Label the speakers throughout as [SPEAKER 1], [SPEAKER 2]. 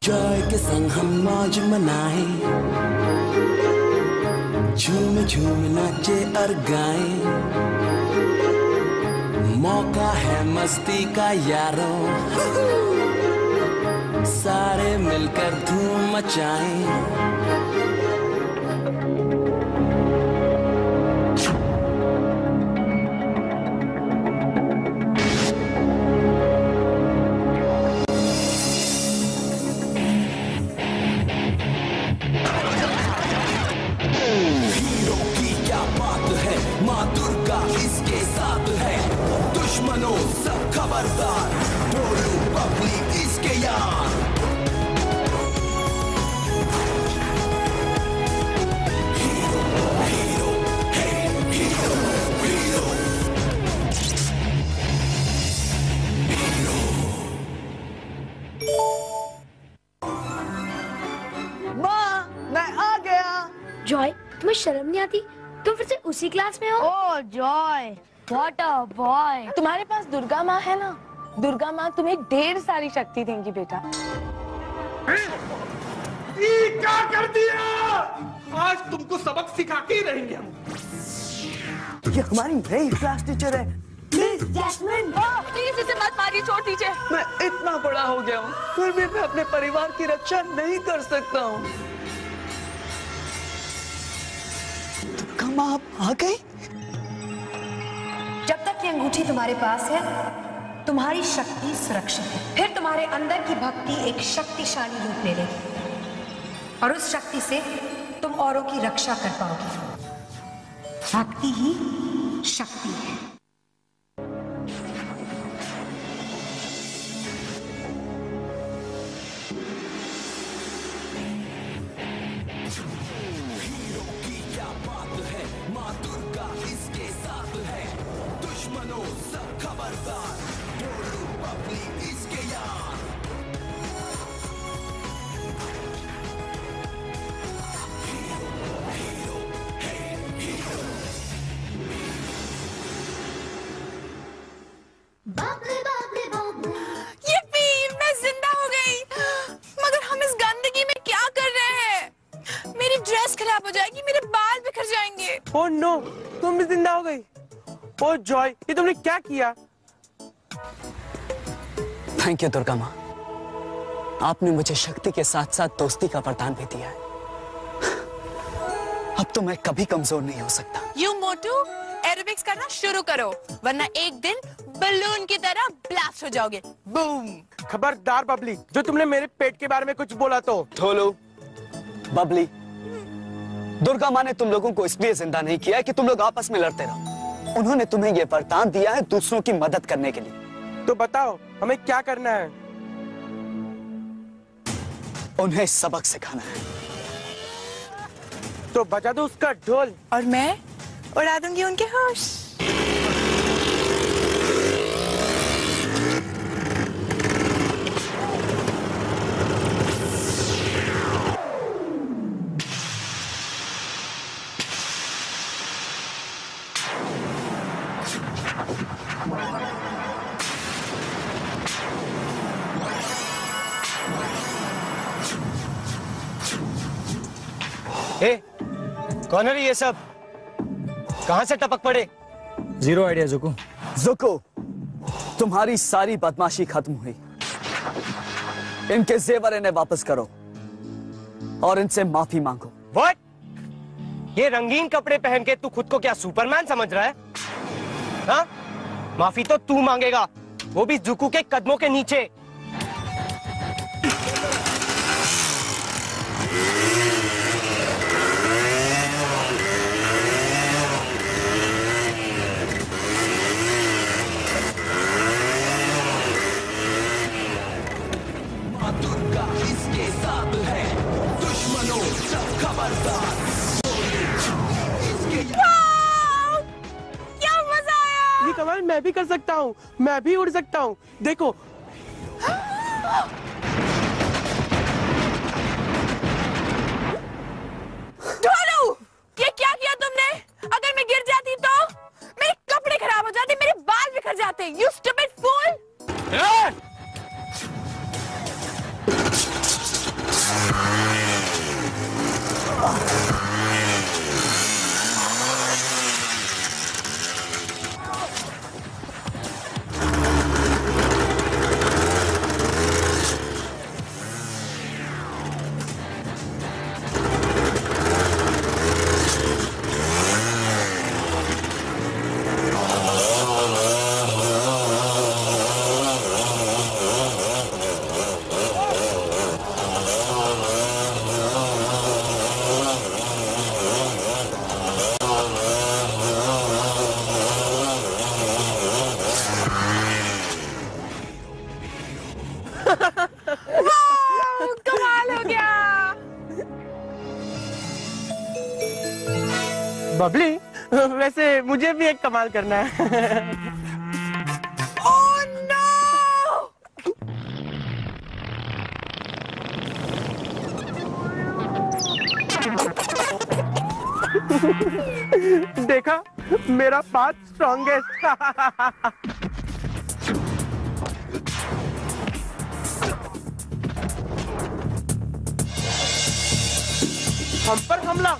[SPEAKER 1] Joy के संग हम मौज मनाए, झूम झूम नाचे और गाए, मौका है मस्ती का यारों, सारे मिलकर धूम मचाएं। सब खबरदार, ढोलू बबली इसके यार। Hero hero hero hero hero.
[SPEAKER 2] माँ, मैं आ गया।
[SPEAKER 3] जॉय, तुम्हें शर्म नहीं आती? तुम फिर से उसी क्लास में हो?
[SPEAKER 4] ओह जॉय, व्हाट अ बॉय। तुम्हारे पास दुर्गा माँ है ना, दुर्गा माँ तुम्हें ढेर सारी शक्ति देंगी बेटा।
[SPEAKER 5] ये क्या कर दिया? आज तुमको सबक सिखा के ही रहेंगे हम।
[SPEAKER 2] ये हमारी नई क्लास टीचर है, मिस जैस्मिन।
[SPEAKER 4] प्लीज इसे मत मारिए, चोट दीजिए।
[SPEAKER 2] मैं इतना बड़ा हो गया हूँ, फिर भी मैं अपने परिवार की रक्षा नहीं कर सकता हूँ। दुर्गा माँ आप आ गई?
[SPEAKER 6] जब तक ये अंगूठी तुम्हारे पास है, तुम्हारी शक्ति सुरक्षित है। फिर तुम्हारे अंदर की भक्ति एक शक्तिशाली रूप ले लेगी और उस शक्ति से तुम औरों की रक्षा कर पाओगे। भक्ति ही शक्ति है।
[SPEAKER 4] मैं जिंदा हो गई। मगर हम इस गंदगी में क्या कर रहे हैं? मेरी ड्रेस खराब हो जाएगी, मेरे बाल बिखर जाएंगे।
[SPEAKER 5] ओह नो, तुम भी जिंदा हो गई। ओह जॉय, ये तुमने क्या किया?
[SPEAKER 1] थैंक यू दुर्गा माँ, आपने मुझे शक्ति के साथ साथ दोस्ती का वरदान भी दिया है। अब तो मैं कभी कमजोर नहीं हो सकता।
[SPEAKER 4] यू मोटू, एरोबिक्स करना शुरू करो, वरना एक दिन बलून की तरह ब्लास्ट हो जाओगे। बूम।
[SPEAKER 5] खबरदार बबली, जो तुमने मेरे पेट के बारे में कुछ बोला तो।
[SPEAKER 1] ढोलू, बबली, दुर्गा माँ ने तुम लोगों को इसलिए जिंदा नहीं किया कि तुम लोग आपस में लड़ते रहो। उन्होंने तुम्हें यह वरदान दिया है दूसरों की मदद करने के लिए।
[SPEAKER 5] तो बताओ हमें क्या करना है?
[SPEAKER 1] उन्हें सबक सिखाना है।
[SPEAKER 5] तो बजा दो उसका ढोल
[SPEAKER 4] और मैं उड़ा दूंगी उनके होश।
[SPEAKER 7] ए, कौन है ये सब? कहां से टपक पड़े?
[SPEAKER 8] Zero idea जुकू।
[SPEAKER 1] जुकू, तुम्हारी सारी बदमाशी खत्म हुई। इनके जेवर इन्हें वापस करो और इनसे माफी मांगो।
[SPEAKER 7] व्हाट? ये रंगीन कपड़े पहन के तू खुद को क्या सुपरमैन समझ रहा है? हाँ? माफी तो तू मांगेगा, वो भी जुकू के कदमों के नीचे।
[SPEAKER 5] कमाल मैं भी कर सकता हूँ, मैं भी उड़ सकता हूँ। देखो
[SPEAKER 4] ढोलू, ये क्या किया तुमने? अगर मैं गिर जाती तो मेरे कपड़े खराब हो जाते, मेरे बाल बिखर जाते। You stupid fool! कमाल हो गया।
[SPEAKER 7] बबली, वैसे मुझे भी एक कमाल करना है।
[SPEAKER 4] Oh no!
[SPEAKER 7] देखा, मेरा पाथ स्ट्रॉन्गेस्ट। हम पर हमला,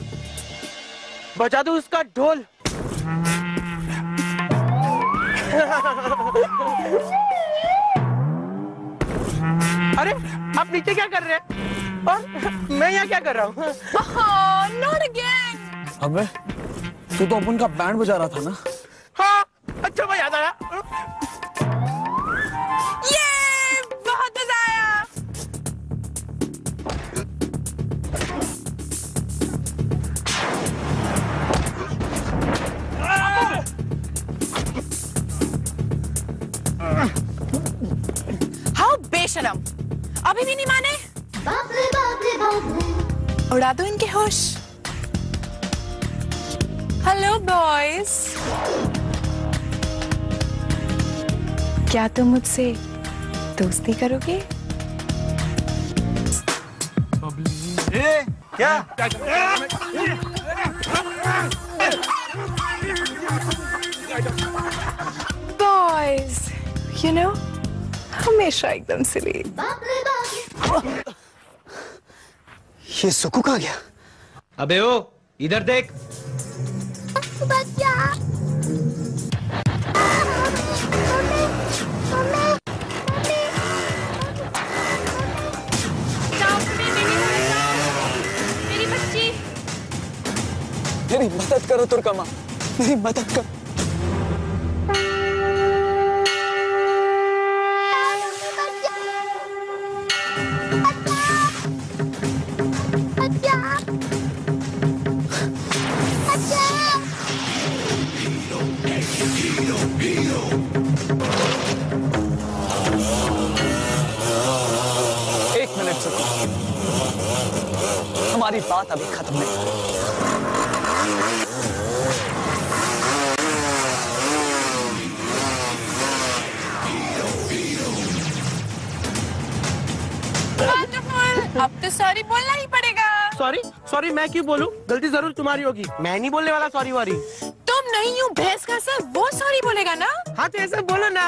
[SPEAKER 7] बजा दो उसका ढोल। अरे, आप नीचे क्या कर रहे हैं? और मैं यहाँ क्या कर रहा हूँ?
[SPEAKER 4] Not again!
[SPEAKER 2] अबे तू तो अपन का बैंड बजा रहा था ना।
[SPEAKER 7] हाँ, अच्छा मैं याद आया।
[SPEAKER 4] ये बहुत मजा आया। हाउ बेशरम, अभी भी नहीं माने? उड़ा दो इनके होश। हेलो बॉयज, क्या तुम मुझसे दोस्ती करोगे?
[SPEAKER 5] क्या?
[SPEAKER 4] बॉयज, यू नो, हमेशा एकदम सिली।
[SPEAKER 1] ये सुकू कहाँ गया?
[SPEAKER 7] अबे ओ, इधर देख।
[SPEAKER 4] मेरी बच्ची।
[SPEAKER 1] मेरी मदद करो तुर्कमा, मेरी मदद करो। एक मिनट सुनो, हमारी बात अभी खत्म नहीं।
[SPEAKER 4] अब तो सॉरी बोलना ही पड़ेगा।
[SPEAKER 7] सॉरी? सॉरी मैं क्यों बोलूं? गलती जरूर तुम्हारी होगी, मैं नहीं बोलने वाला सॉरी वारी।
[SPEAKER 4] तुम नहीं हूँ भैंस का सर, वो सॉरी बोलेगा ना।
[SPEAKER 7] हाँ तो ऐसा बोलो ना।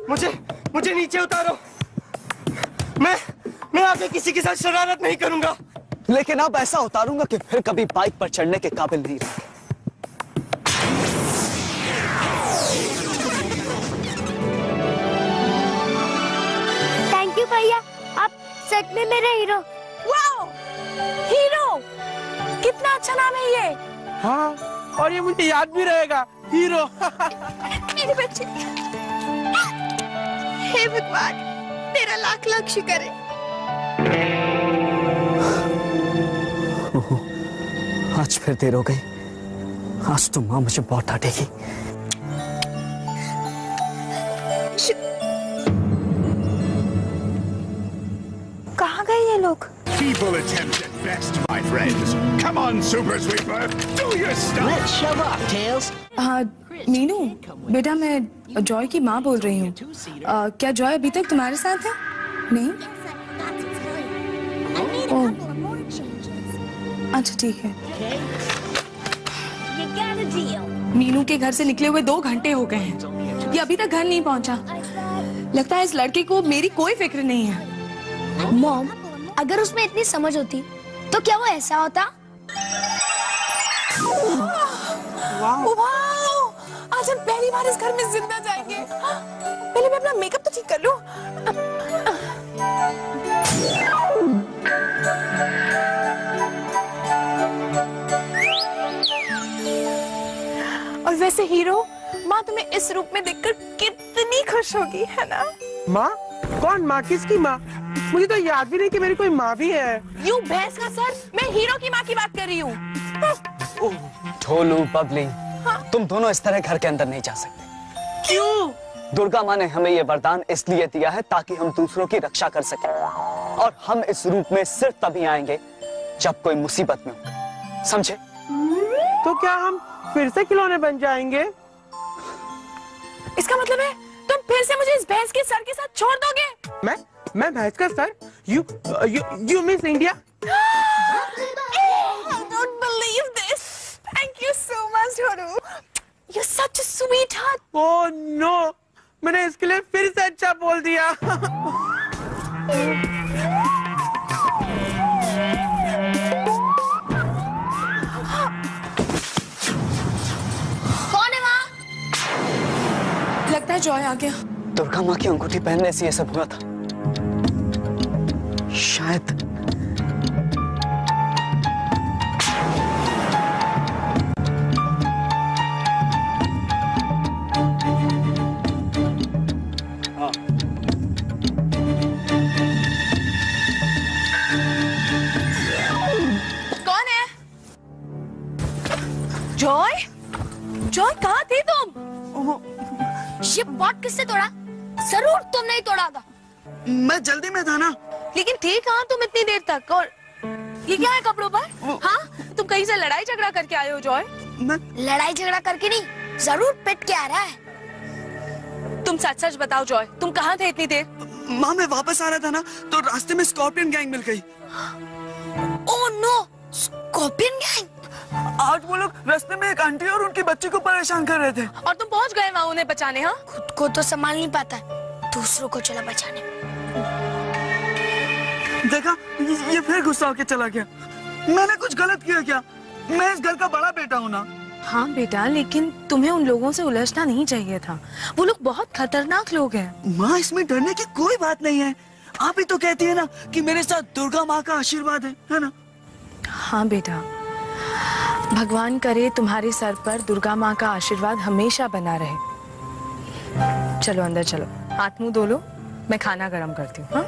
[SPEAKER 7] मुझे नीचे उतारो। मैं आगे किसी के साथ शरारत नहीं करूंगा।
[SPEAKER 1] लेकिन अब ऐसा उतारूंगा कि फिर कभी बाइक पर चढ़ने के काबिल नहीं रहे।
[SPEAKER 3] थैंक यू भैया, आप सच में मेरे हीरो।
[SPEAKER 4] वाओ, हीरो, कितना अच्छा नाम है ये।
[SPEAKER 7] हाँ, और ये मुझे याद भी रहेगा, हीरो।
[SPEAKER 4] मेरी बच्ची, हे भगवान, तेरा लाख लाख शुक्र है।
[SPEAKER 1] आज फिर देर हो गई। आज तो माँ मुझे बहुत डांटेगी।
[SPEAKER 4] कहाँ गए ये लोग?
[SPEAKER 8] Feeble attempt at best, my friends. Come on, Super Sweeper, do your stuff.
[SPEAKER 9] Let's shove off, Tails.
[SPEAKER 10] हाँ मीनू, बेटा मैं जॉय की माँ बोल रही हूँ। क्या जॉय अभी तक तुम्हारे साथ है? नहीं? ओह, अच्छा ठीक है। मीनू के घर से निकले हुए 2 घंटे हो गए हैं, ये अभी तक घर नहीं पहुँचा। लगता है इस लड़के को मेरी कोई फिक्र नहीं है।
[SPEAKER 3] मॉम, अगर उसमें इतनी समझ होती तो तो क्या वो ऐसा होता?
[SPEAKER 4] वाओ! आज हम पहली बार इस घर में जिंदा जाएंगे। पहले मैं अपना मेकअप तो ठीक कर लूं। और वैसे हीरो, माँ तुम्हें इस रूप में देखकर कितनी खुश होगी, है ना?
[SPEAKER 2] माँ? कौन माँ? किसकी माँ? मुझे तो याद भी नहीं कि मेरी कोई माँ भी है।
[SPEAKER 4] यू भैंस का सर, मैं हीरो की माँ की बात कर रही हूँ।
[SPEAKER 1] ढोलू, बबली, तुम दोनों इस तरह घर के अंदर नहीं जा सकते।
[SPEAKER 4] क्यों?
[SPEAKER 1] दुर्गा माँ ने हमें ये वरदान इसलिए दिया है ताकि हम दूसरों की रक्षा कर सकें, और हम इस रूप में सिर्फ तभी आएंगे जब कोई मुसीबत में हो, समझे?
[SPEAKER 2] तो क्या हम फिर से खिलौने बन जाएंगे?
[SPEAKER 4] इसका मतलब है तुम फिर से मुझे इस भैंस के सर के साथ छोड़ दोगे?
[SPEAKER 2] मैं भैंस का sir? You miss India?
[SPEAKER 4] I don't believe this. Thank you so much, Dhonu. You're such a sweetheart.
[SPEAKER 2] Oh no! मैंने इसके लिए फिर से अच्छा बोल दिया।
[SPEAKER 3] कौन है वहाँ?
[SPEAKER 10] लगता है जॉय आ गया।
[SPEAKER 1] दुर्गा माँ की अंगूठी पहनने से ये सब हुआ था शायद।
[SPEAKER 4] कौन है? जॉय? जॉय कहाँ थी तुम?
[SPEAKER 3] ये पॉट किससे तोड़ा? जरूर तुमने ही तोड़ा था।
[SPEAKER 1] मैं जल्दी में था ना।
[SPEAKER 4] लेकिन थे कहाँ तुम इतनी देर तक? और ये क्या है कपड़ों पर? हाँ, तुम कहीं से लड़ाई झगड़ा करके आए हो जॉय?
[SPEAKER 3] लड़ाई झगड़ा करके नहीं, जरूर पिट के आ रहा है।
[SPEAKER 4] तुम सच सच बताओ जॉय, तुम कहाँ थे इतनी देर?
[SPEAKER 1] माँ, मैं वापस आ रहा था ना, तो रास्ते में स्कॉर्पियन गैंग मिल गई।
[SPEAKER 3] Oh no, scorpion gang.
[SPEAKER 1] आज वो लोग रास्ते में एक आंटी और उनकी बच्ची को परेशान कर रहे थे।
[SPEAKER 4] और तुम पहुँच गए वहाँ उन्हें बचाने? हाँ,
[SPEAKER 3] खुद को तो संभाल नहीं पाता, दूसरों को चला बचाने।
[SPEAKER 1] देखा, ये फिर गुस्सा होके चला गया। मैंने कुछ गलत किया क्या? मैं इस घर का बड़ा बेटा हूँ ना।
[SPEAKER 10] हाँ बेटा, लेकिन तुम्हें उन लोगों से उलझना नहीं चाहिए था। वो लोग बहुत खतरनाक लोग हैं।
[SPEAKER 1] माँ, इसमें डरने की कोई बात नहीं है। आप ही तो कहती है ना कि मेरे साथ दुर्गा माँ का आशीर्वाद है ना?
[SPEAKER 10] हाँ बेटा, भगवान करे तुम्हारे सर पर दुर्गा माँ का आशीर्वाद हमेशा बना रहे। चलो अंदर चलो, हाथ मुंह धो लो, मैं खाना गरम करती हूँ। हाँ?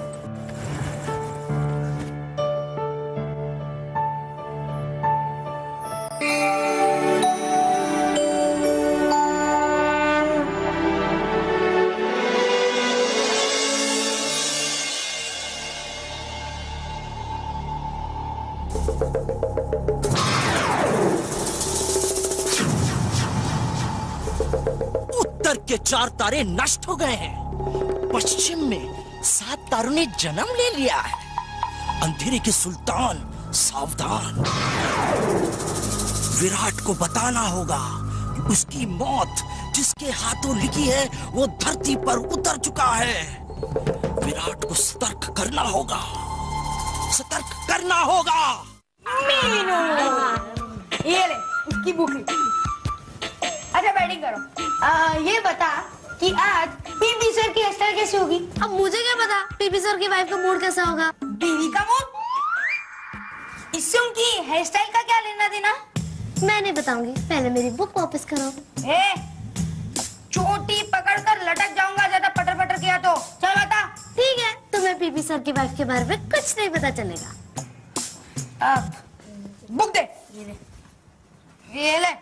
[SPEAKER 9] उत्तर के 4 तारे नष्ट हो गए हैं, पश्चिम में 7 तारों ने जन्म ले लिया है। अंधेरे के सुल्तान सावधान, विराट को बताना होगा कि उसकी मौत जिसके हाथों लिखी है वो धरती पर उतर चुका है। विराट को सतर्क करना होगा, सतर्क करना होगा।
[SPEAKER 6] मीनू, ये ले इसकी बुक। अच्छा बैटिंग करो। ये बता कि आज पीपी सर की हेयरस्टाइल कैसी होगी?
[SPEAKER 3] अब मुझे क्या पता पीपी सर की वाइफ का मूड कैसा होगा?
[SPEAKER 6] बीवी का मूड? इससे उनकी हेयरस्टाइल का क्या लेना देना?
[SPEAKER 3] मैं नहीं बताऊंगी, पहले मेरी बुक वापस करो।
[SPEAKER 6] चोटी पकड़कर लटक जाऊंगा ज्यादा पटर पटर किया तो। चल बता।
[SPEAKER 3] ठीक है, तुम्हें पीपी सर की वाइफ के बारे में कुछ नहीं पता चलेगा।
[SPEAKER 6] बुक दे। ये ले।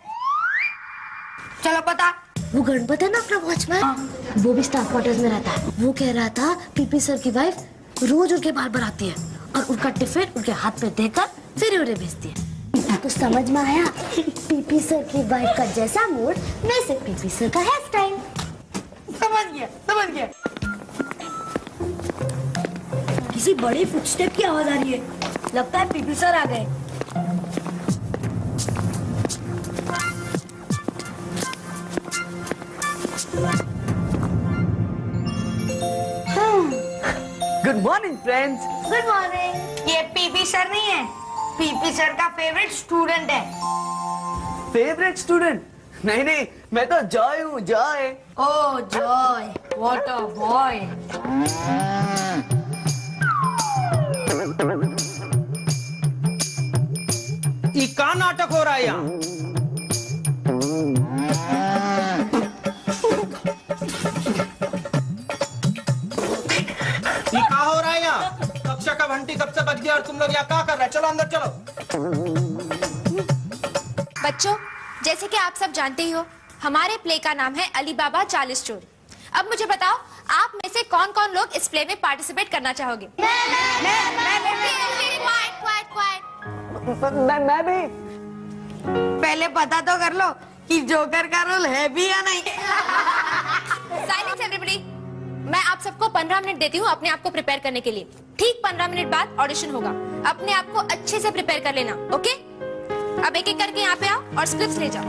[SPEAKER 6] चलो बता।
[SPEAKER 3] वो गणपत है ना अपना वॉचमैन, वो भी स्टाफ क्वार्टर्स में रहता है। वो कह रहा था पीपी सर की वाइफ रोज उनके बाल बनाती है और उनका टिफिन उनके हाथ पे देकर फिर उन्हें भेजती है। तो समझ में आया, पीपी सर की वाइफ का जैसा मूड वैसे पीपी सर का हेयर स्टाइल।
[SPEAKER 6] समझ गया। किसी बड़े फुटस्टेप की आवाज आ रही है, लगता है पीपी सर आ गए।
[SPEAKER 2] Good morning friends.
[SPEAKER 3] Good morning.
[SPEAKER 6] ये पीपी सर नहीं है,
[SPEAKER 3] पीपी सर का फेवरेट स्टूडेंट है।
[SPEAKER 2] Favourite student? नहीं नहीं, मैं तो जॉय हूँ, Joy.
[SPEAKER 3] Oh Joy, what a boy.
[SPEAKER 7] ये का नाटक हो रहा है यहाँ? ये का हो रहा है यहाँ? कक्षा का घंटी कब से बज गया और तुम लोग यहाँ क्या कर रहे हैं? चलो अंदर चलो।
[SPEAKER 4] बच्चों, जैसे कि आप सब जानते ही हो, हमारे प्ले का नाम है अली बाबा 40 चोर। अब मुझे बताओ, आप में से कौन कौन लोग इस प्ले में पार्टिसिपेट करना चाहोगे?
[SPEAKER 2] मैं भी।
[SPEAKER 3] पहले पता तो कर लो कि जोकर का रोल है भी या नहीं।
[SPEAKER 4] Silence everybody. मैं आप सबको 15 मिनट देती हूँ अपने आप को प्रिपेयर करने के लिए। ठीक 15 मिनट बाद ऑडिशन होगा। अपने आप को अच्छे से प्रिपेयर कर लेना, ओके? अब एक एक करके यहाँ पे आओ और स्क्रिप्ट्स ले जाओ।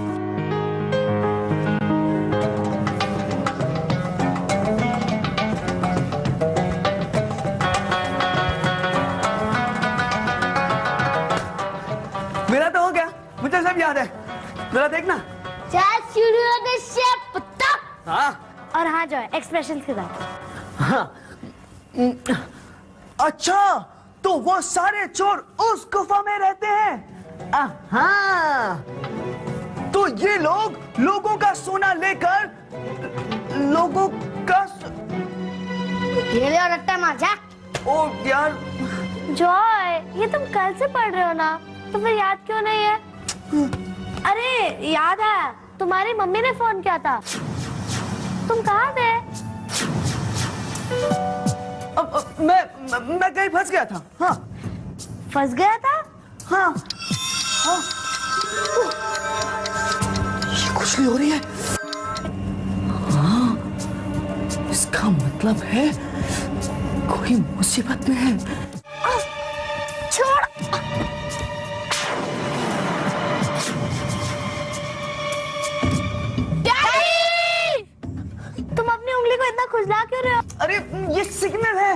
[SPEAKER 2] मेरा तो हो गया, मुझे सब याद है। जरा देखना। हाँ
[SPEAKER 3] और हाँ जो है एक्सप्रेशन के साथ।
[SPEAKER 2] हाँ। अच्छा, तो वो सारे चोर उस गुफा में रहते हैं। हाँ, तो ये लोग लोगों का सोना लेकर लोगों का
[SPEAKER 3] ये ले और रट्टा मार जा।
[SPEAKER 2] ओ यार,
[SPEAKER 3] जॉय, ये तुम कल से पढ़ रहे हो ना, तो फिर याद क्यों नहीं है? अरे याद है, तुम्हारी मम्मी ने फोन किया था। तुम कहाँ थे?
[SPEAKER 2] अब मैं कहीं फंस गया था। हाँ,
[SPEAKER 3] फंस गया था?
[SPEAKER 2] हाँ, हाँ। ये खुजली हो रही है। हाँ, इसका मतलब है कोई मुसीबत में है।
[SPEAKER 3] छोड़। तुम अपनी उंगली को इतना खुजला क्यों रहे हो?
[SPEAKER 2] अरे ये सिग्नल है,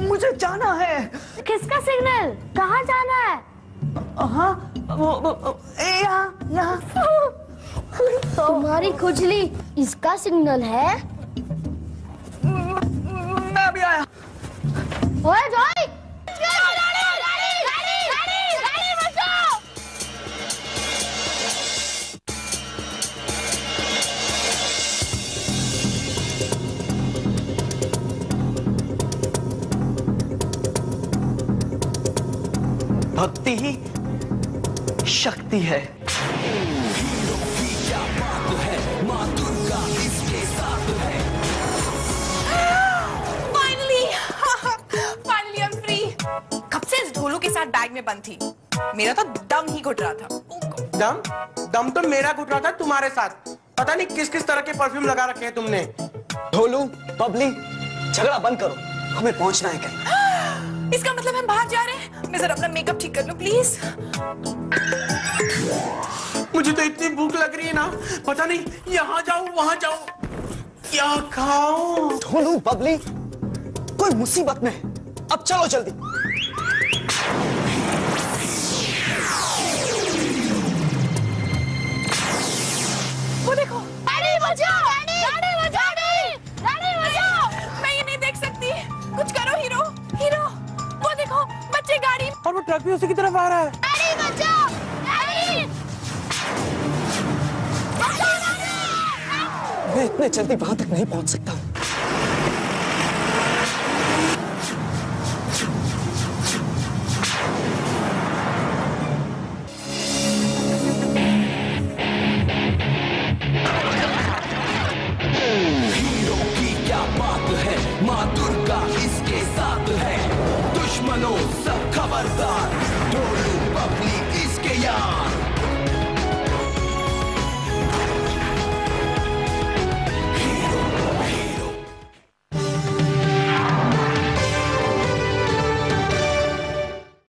[SPEAKER 2] मुझे जाना है।
[SPEAKER 3] किसका सिग्नल? कहाँ जाना है?
[SPEAKER 2] हाँ, वो यहाँ।
[SPEAKER 3] तुम्हारी खुजली इसका सिग्नल है?
[SPEAKER 2] मैं अभी आया।
[SPEAKER 3] ओए जॉय!
[SPEAKER 2] भक्ति ही शक्ति है।
[SPEAKER 4] Finally I am free. कब से इस ढोलू के साथ बैग में बंद थी। मेरा तो दम ही घुट रहा था।
[SPEAKER 7] दम तो मेरा घुट रहा था तुम्हारे साथ। पता नहीं किस किस तरह के परफ्यूम लगा रखे हैं तुमने।
[SPEAKER 1] ढोलू, बबली, झगड़ा बंद करो, हमें पहुंचना है कहीं।
[SPEAKER 4] इसका मतलब हम बाहर जा रहे हैं। मैं जरा अपना मेकअप ठीक कर लूं प्लीज।
[SPEAKER 7] मुझे तो इतनी भूख लग रही है ना, पता नहीं यहाँ जाऊं वहां जाऊं, क्या खाऊं।
[SPEAKER 1] ढोलू, बबली, कोई मुसीबत में है। अब चलो जल्दी।
[SPEAKER 4] वो देखो, गाड़ी बचाओ, गाड़ी बचाओ। मैं ये नहीं देख सकती। कुछ करो हीरो, हीरो। वो देखो, बच्चे गाड़ी।
[SPEAKER 7] और वो ट्रक भी उसी की तरफ आ रहा है।
[SPEAKER 3] गाड़ी बचाओ, गाड़ी।
[SPEAKER 1] मैं इतने जल्दी वहां तक नहीं पहुंच सकता हूँ।